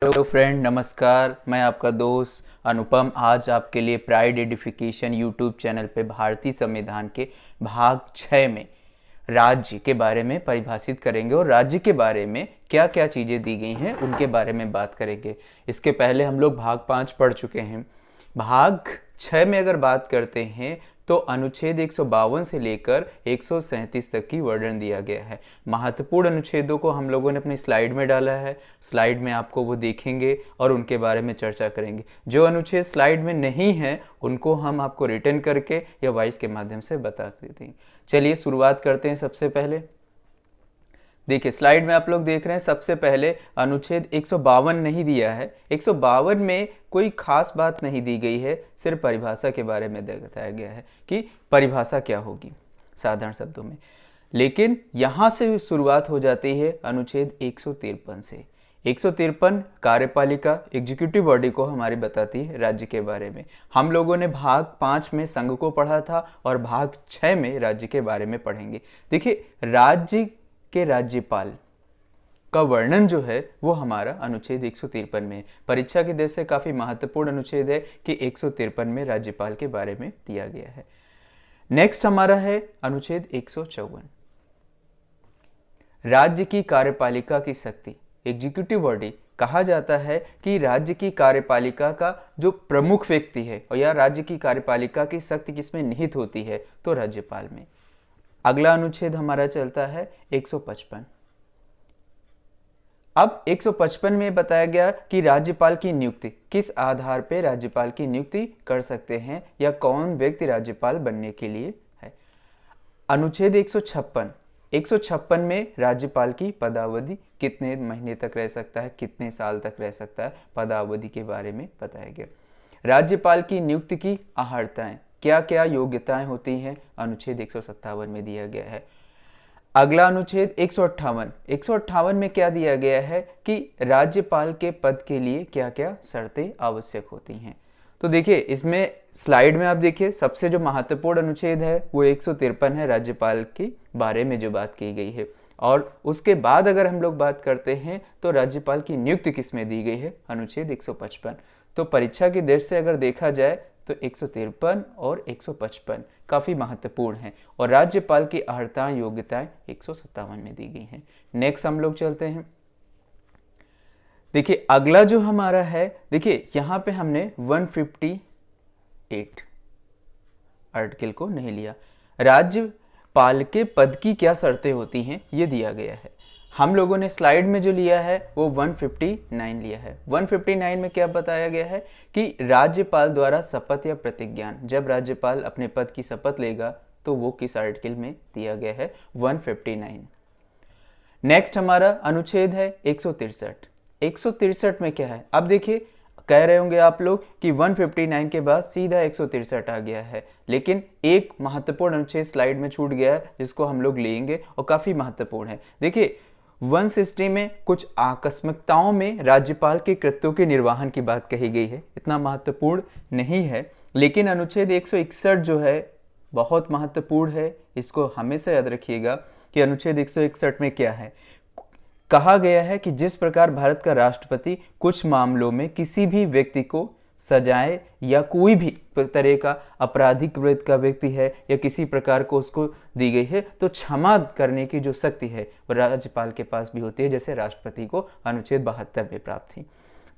Hello friend, नमस्कार। मैं आपका दोस्त अनुपम आज आपके लिए प्राइड एडिफिकेशन यूट्यूब चैनल पे भारतीय संविधान के भाग 6 में राज्य के बारे में परिभाषित करेंगे और राज्य के बारे में क्या क्या चीज़ें दी गई हैं उनके बारे में बात करेंगे। इसके पहले हम लोग भाग 5 पढ़ चुके हैं। भाग 6 में अगर बात करते हैं तो अनुच्छेद 152 से लेकर 137 तक की वर्णन दिया गया है। महत्वपूर्ण अनुच्छेदों को हम लोगों ने अपनी स्लाइड में डाला है। स्लाइड में आपको वो देखेंगे और उनके बारे में चर्चा करेंगे। जो अनुच्छेद स्लाइड में नहीं है उनको हम आपको रिटर्न करके या वॉइस के माध्यम से बता देते हैं। चलिए शुरुआत करते हैं। सबसे पहले देखिए, स्लाइड में आप लोग देख रहे हैं। सबसे पहले अनुच्छेद 152 नहीं दिया है। 152 में कोई खास बात नहीं दी गई है, सिर्फ परिभाषा के बारे में बताया गया है कि परिभाषा क्या होगी साधारण शब्दों में। लेकिन यहाँ से शुरुआत हो जाती है अनुच्छेद 153 से। 153 कार्यपालिका एग्जीक्यूटिव बॉडी को हमारी बताती है राज्य के बारे में। हम लोगों ने भाग 5 में संघ को पढ़ा था और भाग 6 में राज्य के बारे में पढ़ेंगे। देखिए, राज्य के राज्यपाल का वर्णन जो है वो हमारा अनुच्छेद 153 में है। परीक्षा की दृष्टि से काफी महत्वपूर्ण अनुच्छेद है कि 153 में राज्यपाल के बारे में दिया गया है। नेक्स्ट हमारा है अनुच्छेद 154। राज्य की कार्यपालिका की शक्ति, एग्जीक्यूटिव बॉडी कहा जाता है कि राज्य की कार्यपालिका का जो प्रमुख व्यक्ति है और या राज्य की कार्यपालिका की शक्ति किसमें निहित होती है तो राज्यपाल में। अगला अनुच्छेद हमारा चलता है 155। अब 155 में बताया गया कि राज्यपाल की नियुक्ति किस आधार पर राज्यपाल की नियुक्ति कर सकते हैं या कौन व्यक्ति राज्यपाल बनने के लिए है। अनुच्छेद 156 में राज्यपाल की पदावधि कितने महीने तक रह सकता है, कितने साल तक रह सकता है, पदावधि के बारे में बताया गया। राज्यपाल की नियुक्ति की अहर्ताएं, क्या क्या योग्यताएं होती हैं, अनुच्छेद 157 में दिया गया है। अगला अनुच्छेद 158 में क्या दिया गया है कि राज्यपाल के पद के लिए क्या क्या शर्तें आवश्यक होती हैं। तो देखिए, इसमें स्लाइड में आप देखिए सबसे जो महत्वपूर्ण अनुच्छेद है वो 153 है, राज्यपाल के बारे में जो बात की गई है। और उसके बाद अगर हम लोग बात करते हैं तो राज्यपाल की नियुक्ति किस में दी गई है, अनुच्छेद 155। तो परीक्षा की दृष्टि से अगर देखा जाए तो 153 और 155 काफी महत्वपूर्ण है और राज्यपाल की अहर्ताएं योग्यताएं 157 में दी गई हैं। नेक्स्ट हम लोग चलते हैं। देखिए, अगला जो हमारा है, देखिए यहां पे हमने 158 आर्टिकल को नहीं लिया। राज्यपाल के पद की क्या शर्तें होती हैं ये दिया गया है। हम लोगों ने स्लाइड में जो लिया है वो 159 लिया है। 159 में क्या बताया गया है कि राज्यपाल द्वारा शपथ या प्रतिज्ञान, जब राज्यपाल अपने पद की शपथ लेगा तो वो किस आर्टिकल में दिया गया है, 159। नेक्स्ट हमारा अनुच्छेद है 163। 163 में क्या है, अब देखिए कह रहे होंगे आप लोग कि 159 के बाद सीधा 163 आ गया है, लेकिन एक महत्वपूर्ण अनुच्छेद स्लाइड में छूट गया है जिसको हम लोग लेंगे और काफी महत्वपूर्ण है। देखिए, 160 में कुछ आकस्मिकताओं में राज्यपाल के कृत्यों के निर्वहन की बात कही गई है, इतना महत्वपूर्ण नहीं है। लेकिन अनुच्छेद 161 जो है बहुत महत्वपूर्ण है, इसको हमेशा याद रखिएगा कि अनुच्छेद 161 में क्या है। कहा गया है कि जिस प्रकार भारत का राष्ट्रपति कुछ मामलों में किसी भी व्यक्ति को सजाए या कोई भी तरह का आपराधिक वृत्ति का व्यक्ति है या किसी प्रकार को उसको दी गई है तो क्षमा करने की जो शक्ति है वो राज्यपाल के पास भी होती है, जैसे राष्ट्रपति को अनुच्छेद 72 में प्राप्त थी।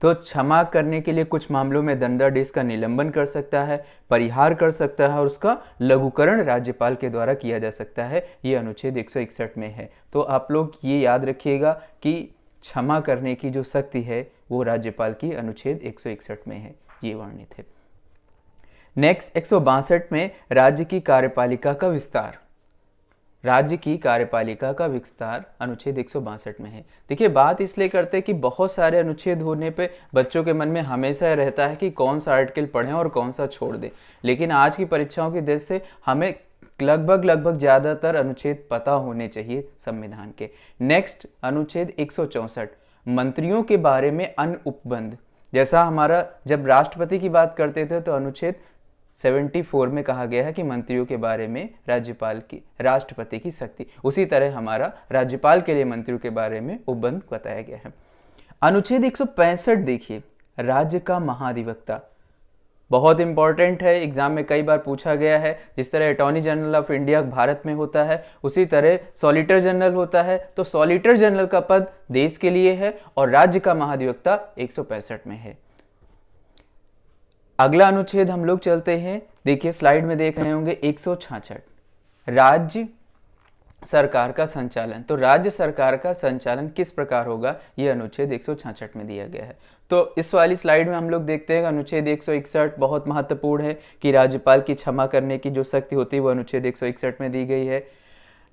तो क्षमा करने के लिए कुछ मामलों में दंडादेश का निलंबन कर सकता है, परिहार कर सकता है और उसका लघुकरण राज्यपाल के द्वारा किया जा सकता है। ये अनुच्छेद 161 में है। तो आप लोग ये याद रखिएगा कि क्षमा करने की जो शक्ति है वो राज्यपाल की अनुच्छेद 161 में है, ये वर्णित है। नेक्स्ट 162 में राज्य की कार्यपालिका का विस्तार, राज्य की कार्यपालिका का विस्तार अनुच्छेद 162 में है। देखिए, बात इसलिए करते हैं कि बहुत सारे अनुच्छेद होने पे बच्चों के मन में हमेशा रहता है कि कौन सा आर्टिकल पढ़ें और कौन सा छोड़ दें, लेकिन आज की परीक्षाओं की दृष्टि से हमें लगभग ज़्यादातर अनुच्छेद पता होने चाहिए संविधान के। नेक्स्ट अनुच्छेद 164, मंत्रियों के बारे में अन्य उपबंध। जैसा हमारा जब राष्ट्रपति की बात करते थे तो अनुच्छेद 74 में कहा गया है कि मंत्रियों के बारे में राज्यपाल की राष्ट्रपति की शक्ति, उसी तरह हमारा राज्यपाल के लिए मंत्रियों के बारे में उपबंध बताया गया है। अनुच्छेद 165 देखिए, राज्य का महाधिवक्ता, बहुत इंपॉर्टेंट है, एग्जाम में कई बार पूछा गया है। जिस तरह attorney general of India Bharat में होता है, उसी तरह सॉलिटर जनरल होता है। तो सॉलिटर जनरल का पद देश के लिए है और राज्य का महाधिवक्ता 165 में है। अगला अनुच्छेद हम लोग चलते हैं, देखिए स्लाइड में देख रहे होंगे 166, राज्य सरकार का संचालन। तो राज्य सरकार का संचालन किस प्रकार होगा, यह अनुच्छेद 166 में दिया गया है। तो इस वाली स्लाइड में हम लोग देखते हैं अनुच्छेद 161 बहुत महत्वपूर्ण है कि राज्यपाल की क्षमा करने की जो शक्ति होती है वो अनुच्छेद 161 में दी गई है।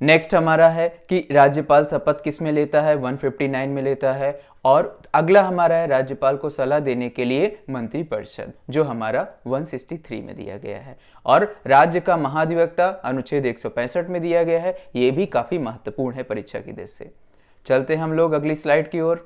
नेक्स्ट हमारा है कि राज्यपाल शपथ किस में लेता है, 159 में लेता है। और अगला हमारा है राज्यपाल को सलाह देने के लिए मंत्रिपरिषद, जो हमारा 163 में दिया गया है। और राज्य का महाधिवक्ता अनुच्छेद 165 में दिया गया है। ये भी काफी महत्वपूर्ण है परीक्षा की दृष्टि से। चलते हम लोग अगली स्लाइड की ओर।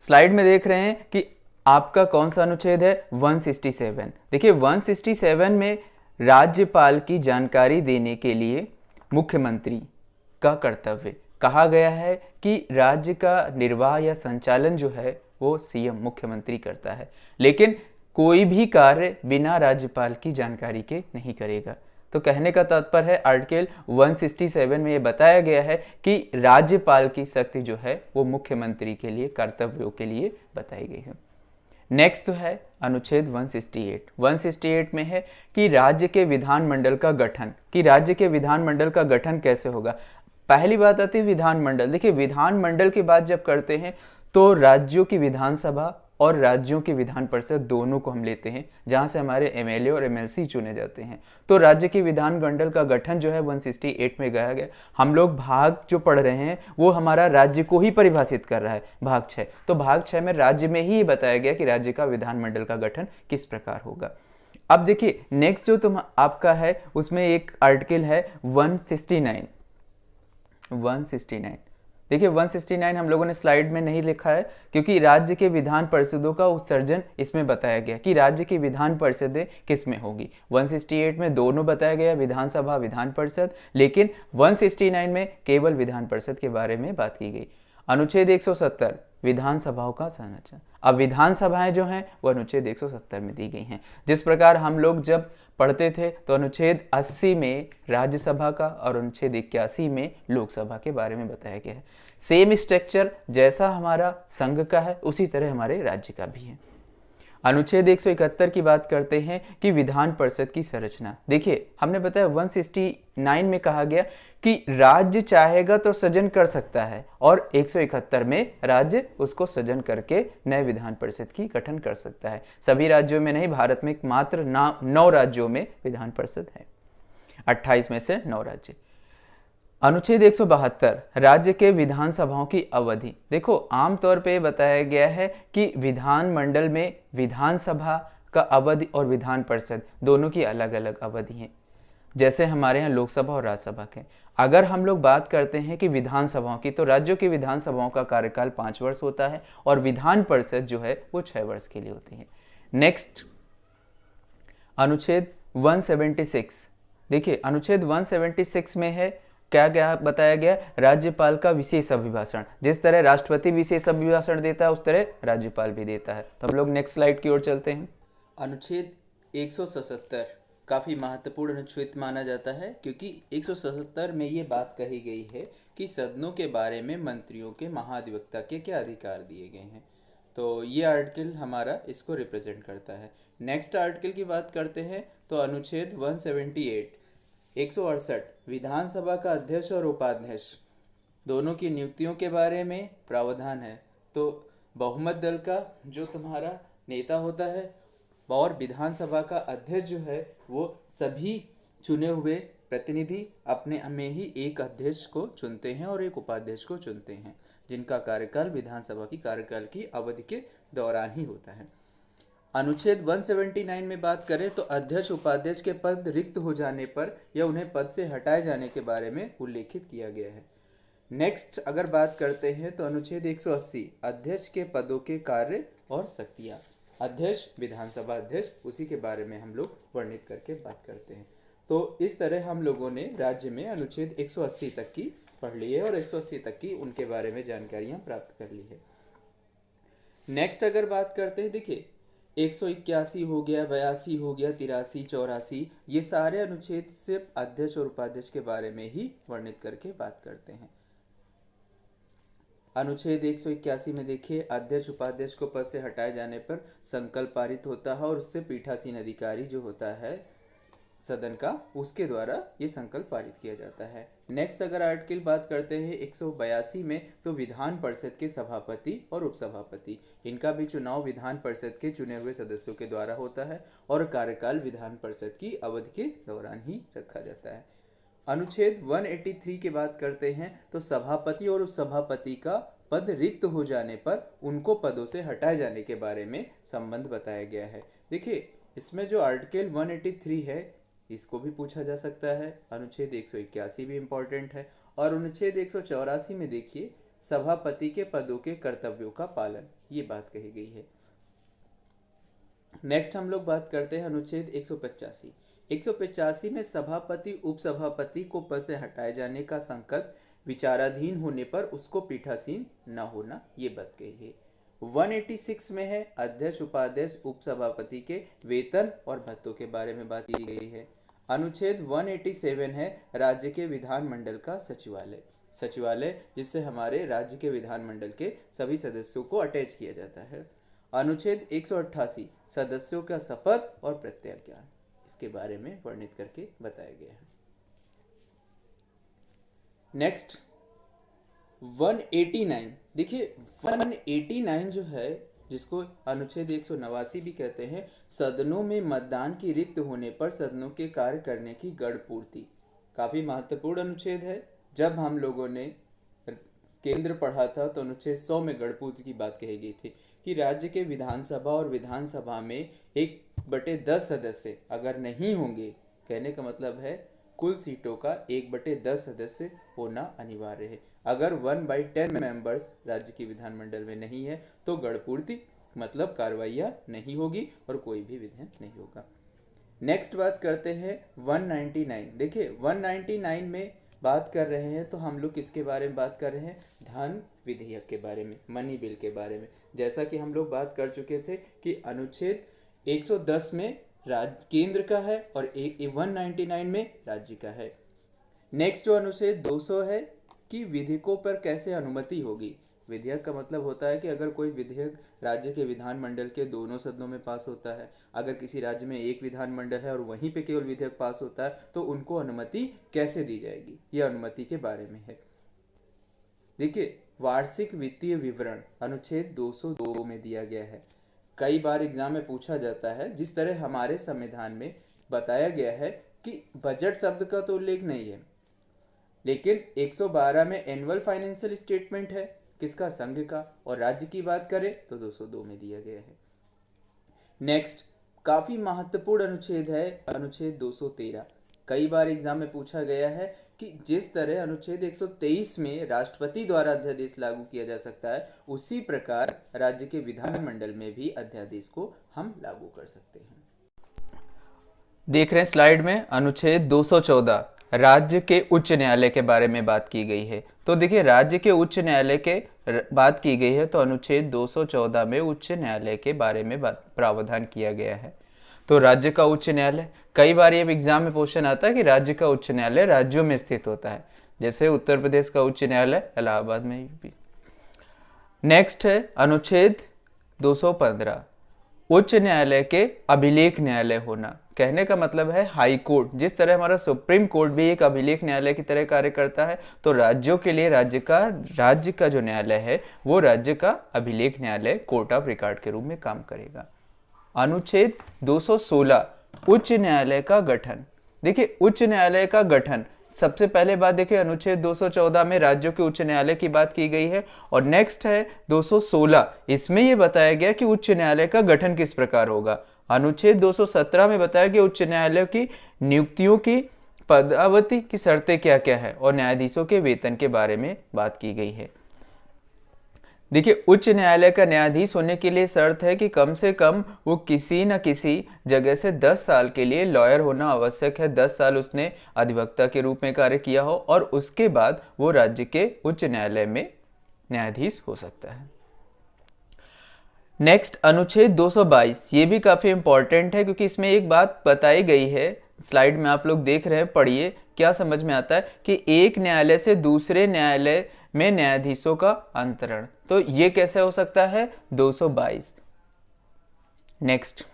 स्लाइड में देख रहे हैं कि आपका कौन सा अनुच्छेद है, 167। देखिए 167 में राज्यपाल की जानकारी देने के लिए मुख्यमंत्री का कर्तव्य कहा गया है कि राज्य का निर्वाह या संचालन जो है वो सीएम मुख्यमंत्री करता है, लेकिन कोई भी कार्य बिना राज्यपाल की जानकारी के नहीं करेगा। तो कहने का तात्पर्य है आर्टिकल 167 में ये बताया गया है कि राज्यपाल की शक्ति जो है वो मुख्यमंत्री के लिए कर्तव्यों के लिए बताई गई है। नेक्स्ट है अनुच्छेद 168। 168 में है कि राज्य के विधानमंडल का गठन, कि राज्य के विधानमंडल का गठन कैसे होगा। पहली बात आती है विधानमंडल। देखिए विधानमंडल की बात जब करते हैं तो राज्यों की विधानसभा और राज्यों की विधान परिषद दोनों को हम लेते हैं, जहां से हमारे एमएलए और एमएलसी चुने जाते हैं। तो राज्य के विधानमंडल का गठन जो है 168 में गया गया। हम लोग भाग जो पढ़ रहे हैं वो हमारा राज्य को ही परिभाषित कर रहा है, भाग 6। तो भाग 6 में राज्य में ही बताया गया कि राज्य का विधानमंडल का गठन किस प्रकार होगा। अब देखिए नेक्स्ट जो तुम आपका है उसमें एक आर्टिकल है 169। देखिए 169 हम लोगों ने स्लाइड में नहीं लिखा है क्योंकि राज्य के विधान परिषदों का उत्सर्जन इसमें बताया गया कि राज्य की विधान परिषदें किस में होगी। 168 में दोनों बताया गया, विधानसभा विधान परिषद, लेकिन 169 में केवल विधान परिषद के बारे में बात की गई। अनुच्छेद 170 विधानसभाओं का संरचना। अब विधानसभाएं जो हैं वो अनुच्छेद 170 में दी गई हैं। जिस प्रकार हम लोग जब पढ़ते थे तो अनुच्छेद 80 में राज्यसभा का और अनुच्छेद 81 में लोकसभा के बारे में बताया गया है। सेम स्ट्रक्चर जैसा हमारा संघ का है उसी तरह हमारे राज्य का भी है। अनुच्छेद 171 की बात करते हैं कि विधान परिषद की संरचना। देखिए हमने बताया 169 में कहा गया कि राज्य चाहेगा तो सृजन कर सकता है और 171 में राज्य उसको सृजन करके नए विधान परिषद की गठन कर सकता है। सभी राज्यों में नहीं, भारत में मात्र 9 राज्यों में विधान परिषद है, 28 में से 9 राज्य। अनुच्छेद 172 राज्य के विधानसभाओं की अवधि। देखो आमतौर पे बताया गया है कि विधानमंडल में विधानसभा का अवधि और विधान परिषद दोनों की अलग अलग अवधि हैं, जैसे हमारे यहाँ लोकसभा और राज्यसभा के। अगर हम लोग बात करते हैं कि विधानसभाओं की, तो राज्यों की विधानसभाओं का कार्यकाल 5 वर्ष होता है और विधान परिषद जो है वो 6 वर्ष के लिए होती है। नेक्स्ट अनुच्छेद 176। देखिए अनुच्छेद 176 में है क्या क्या बताया गया, राज्यपाल का विशेष अभिभाषण। जिस तरह राष्ट्रपति विशेष अभिभाषण देता है उस तरह राज्यपाल भी देता है। तो हम लोग नेक्स्ट स्लाइड की ओर चलते हैं। अनुच्छेद 177 काफ़ी महत्वपूर्ण अनुच्छेद माना जाता है क्योंकि 177 में ये बात कही गई है कि सदनों के बारे में मंत्रियों के महाधिवक्ता के क्या अधिकार दिए गए हैं। तो ये आर्टिकल हमारा इसको रिप्रेजेंट करता है। नेक्स्ट आर्टिकल की बात करते हैं तो अनुच्छेद 178 168 विधानसभा का अध्यक्ष और उपाध्यक्ष दोनों की नियुक्तियों के बारे में प्रावधान है। तो बहुमत दल का जो तुम्हारा नेता होता है और विधानसभा का अध्यक्ष जो है वो सभी चुने हुए प्रतिनिधि अपने में ही एक अध्यक्ष को चुनते हैं और एक उपाध्यक्ष को चुनते हैं, जिनका कार्यकाल विधानसभा की कार्यकाल की अवधि के दौरान ही होता है। अनुच्छेद 179 में बात करें तो अध्यक्ष उपाध्यक्ष के पद रिक्त हो जाने पर या उन्हें पद से हटाए जाने के बारे में उल्लेखित किया गया है। नेक्स्ट अगर बात करते हैं तो अनुच्छेद 180 अध्यक्ष के पदों के कार्य और शक्तियाँ। अध्यक्ष विधानसभा अध्यक्ष, उसी के बारे में हम लोग वर्णित करके बात करते हैं। तो इस तरह हम लोगों ने राज्य में अनुच्छेद 180 तक की पढ़ ली है और 180 तक की उनके बारे में जानकारियां प्राप्त कर ली है। नेक्स्ट अगर बात करते हैं, देखिए 181 हो गया, 82 हो गया, 83, 84, ये सारे अनुच्छेद सिर्फ अध्यक्ष और उपाध्यक्ष के बारे में ही वर्णित करके बात करते हैं। अनुच्छेद 181 में देखिए, अध्यक्ष उपाध्यक्ष को पद से हटाए जाने पर संकल्प पारित होता है और उससे पीठासीन अधिकारी जो होता है सदन का, उसके द्वारा ये संकल्प पारित किया जाता है। नेक्स्ट अगर आर्टिकल बात करते हैं 182 में, तो विधान परिषद के सभापति और उपसभापति, इनका भी चुनाव विधान परिषद के चुने हुए सदस्यों के द्वारा होता है और कार्यकाल विधान परिषद की अवधि के दौरान ही रखा जाता है। अनुच्छेद 183 की बात करते हैं तो सभापति और उपसभापति का पद रिक्त हो जाने पर उनको पदों से हटाए जाने के बारे में संबंध बताया गया है। देखिए इसमें जो आर्टिकल 183 है इसको भी पूछा जा सकता है, अनुच्छेद 181 भी इम्पॉर्टेंट है, और अनुच्छेद 184 में देखिए सभापति के पदों के कर्तव्यों का पालन, ये बात कही गई है। नेक्स्ट हम लोग बात करते हैं अनुच्छेद 185। 185 में सभापति उपसभापति को पद से हटाए जाने का संकल्प विचाराधीन होने पर उसको पीठासीन न होना, ये बात कही है। 186 में है अध्यक्ष उपाध्यक्ष उपसभापति के वेतन और भत्तों के बारे में बात की गई है। अनुच्छेद 187 है राज्य के विधानमंडल का सचिवालय, सचिवालय जिससे हमारे राज्य के विधानमंडल के सभी सदस्यों को अटैच किया जाता है। अनुच्छेद 188 सदस्यों का शपथ और प्रत्याज्ञान, इसके बारे में वर्णित करके बताया गया है। नेक्स्ट 189, देखिए 189 जो है जिसको अनुच्छेद 189 भी कहते हैं, सदनों में मतदान की रिक्त होने पर सदनों के कार्य करने की गढ़ पूर्ति, काफ़ी महत्वपूर्ण अनुच्छेद है। जब हम लोगों ने केंद्र पढ़ा था तो अनुच्छेद 100 में गढ़ पूर्ति की बात कही गई थी कि राज्य के विधानसभा और विधानसभा में 1/10 सदस्य अगर नहीं होंगे, कहने का मतलब है कुल सीटों का 1/10 सदस्य होना अनिवार्य है। अगर 1/10 मेंबर्स राज्य की विधानमंडल में नहीं है तो गढ़पूर्ति मतलब कार्रवाइयाँ नहीं होगी और कोई भी विधान नहीं होगा। नेक्स्ट बात करते हैं 199। देखिए 199 में बात कर रहे हैं तो हम लोग किसके बारे में बात कर रहे हैं, धन विधेयक के बारे में, मनी बिल के बारे में। जैसा कि हम लोग बात कर चुके थे कि अनुच्छेद 110 में राज्य केंद्र का है और 199 में राज्य का है। नेक्स्ट जो अनुच्छेद 200 है कि विधेयकों पर कैसे अनुमति होगी। विधेयक का मतलब होता है कि अगर कोई विधेयक राज्य के विधानमंडल के दोनों सदनों में पास होता है, अगर किसी राज्य में एक विधानमंडल है और वहीं पे केवल विधेयक पास होता है तो उनको अनुमति कैसे दी जाएगी, यह अनुमति के बारे में है। देखिए वार्षिक वित्तीय विवरण अनुच्छेद 202 में दिया गया है। कई बार एग्जाम में पूछा जाता है, जिस तरह हमारे संविधान में बताया गया है कि बजट शब्द का तो उल्लेख नहीं है, लेकिन 112 में एनुअल फाइनेंशियल स्टेटमेंट है, किसका, संघ का, और राज्य की बात करें तो 202 में दिया गया है। नेक्स्ट काफ़ी महत्वपूर्ण अनुच्छेद है अनुच्छेद 213। कई बार एग्जाम में पूछा गया है कि जिस तरह अनुच्छेद 123 में राष्ट्रपति द्वारा अध्यादेश लागू किया जा सकता है, उसी प्रकार राज्य के विधानमंडल में भी अध्यादेश को हम लागू कर सकते हैं। देख रहे हैं स्लाइड में अनुच्छेद 214 राज्य के उच्च न्यायालय के बारे में बात की गई है। तो देखिए राज्य के उच्च न्यायालय के बात की गई है तो अनुच्छेद 214 में उच्च न्यायालय के बारे में प्रावधान किया गया है। तो राज्य का उच्च न्यायालय, कई बार ये एग्जाम में क्वेश्चन आता है कि राज्य का उच्च न्यायालय राज्यों में स्थित होता है, जैसे उत्तर प्रदेश का उच्च न्यायालय इलाहाबाद में भी। नेक्स्ट है अनुच्छेद 215 उच्च न्यायालय के अभिलेख न्यायालय होना। कहने का मतलब है हाई कोर्ट, जिस तरह हमारा सुप्रीम कोर्ट भी एक अभिलेख न्यायालय की तरह कार्य करता है, तो राज्यों के लिए राज्य का जो न्यायालय है वो राज्य का अभिलेख न्यायालय कोर्ट ऑफ रिकॉर्ड के रूप में काम करेगा। अनुच्छेद 216 उच्च न्यायालय का गठन। देखिए उच्च न्यायालय का गठन, सबसे पहले बात देखिए अनुच्छेद 214 में राज्यों के उच्च न्यायालय की बात की गई है, और नेक्स्ट है 216, इसमें यह बताया गया कि उच्च न्यायालय का गठन किस प्रकार होगा। अनुच्छेद 217 में बताया गया उच्च न्यायालय की नियुक्तियों की पदावधि की शर्तें क्या क्या है और न्यायाधीशों के वेतन के बारे में बात की गई है। देखिए, उच्च न्यायालय का न्यायाधीश होने के लिए शर्त है कि कम से कम वो किसी न किसी जगह से 10 साल के लिए लॉयर होना आवश्यक है। 10 साल उसने अधिवक्ता के रूप में कार्य किया हो और उसके बाद वो राज्य के उच्च न्यायालय में न्यायाधीश हो सकता है। नेक्स्ट, अनुच्छेद 222, ये भी काफी इंपॉर्टेंट है क्योंकि इसमें एक बात बताई गई है, स्लाइड में आप लोग देख रहे हैं, पढ़िए क्या समझ में आता है कि एक न्यायालय से दूसरे न्यायालय में न्यायाधीशों का अंतरण। तो ये कैसे हो सकता है? 222। नेक्स्ट,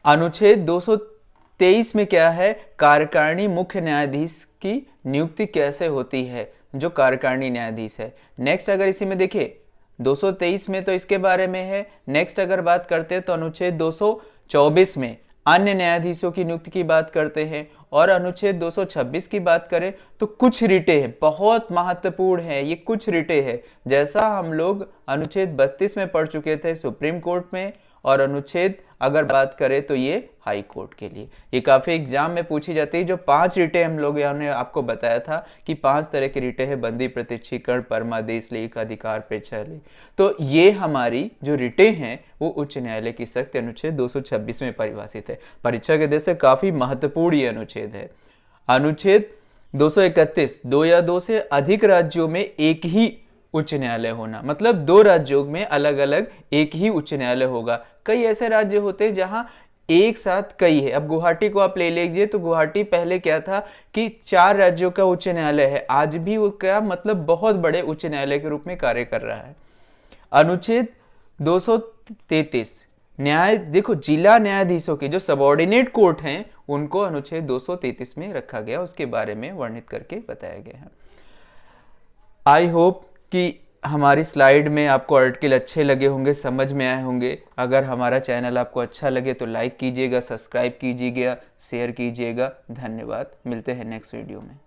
अनुच्छेद 223 में क्या है? कार्यकारिणी मुख्य न्यायाधीश की नियुक्ति कैसे होती है, जो कार्यकारिणी न्यायाधीश है। नेक्स्ट, अगर इसी में देखिए 223 में तो इसके बारे में है। नेक्स्ट अगर बात करते हैं तो अनुच्छेद 224 में अन्य न्यायाधीशों की नियुक्ति की बात करते हैं, और अनुच्छेद 226 की बात करें तो कुछ रिटें हैं, बहुत महत्वपूर्ण है ये, कुछ रिटें हैं, जैसा हम लोग अनुच्छेद 32 में पढ़ चुके थे सुप्रीम कोर्ट में, और अनुच्छेद अगर बात करें तो ये हाई कोर्ट के लिए। ये काफी एग्जाम में पूछी जाती है। जो 5 रिटें हम लोग ने आपको बताया था कि 5 तरह की रिटें हैं, बंदी, प्रत्यक्षीकरण, परमादेश लेख, अधिकार पेक्षा लेख। तो ये हमारी जो रिटें हैं वो उच्च न्यायालय की शक्ति अनुच्छेद 226 में परिभाषित है। परीक्षा के दृष्टि से काफी महत्वपूर्ण ये अनुच्छेद है। अनुच्छेद 231, 2 या 2 से अधिक राज्यों में एक ही उच्च न्यायालय होना, मतलब 2 राज्यों में अलग अलग एक ही उच्च न्यायालय होगा। कई ऐसे राज्य होते हैं जहां एक साथ कई है। अब गुवाहाटी को आप ले लीजिए तो गुवाहाटी पहले क्या था कि 4 राज्यों का उच्च न्यायालय है, आज भी वो क्या मतलब बहुत बड़े उच्च न्यायालय के रूप में कार्य कर रहा है। अनुच्छेद 233, न्याय, देखो जिला न्यायाधीशों के जो सबऑर्डिनेट कोर्ट हैं उनको अनुच्छेद 233 में रखा गया, उसके बारे में वर्णित करके बताया गया है। आई होप कि हमारी स्लाइड में आपको आर्टिकल अच्छे लगे होंगे, समझ में आए होंगे। अगर हमारा चैनल आपको अच्छा लगे तो लाइक कीजिएगा, सब्सक्राइब कीजिएगा, शेयर कीजिएगा। धन्यवाद, मिलते हैं नेक्स्ट वीडियो में।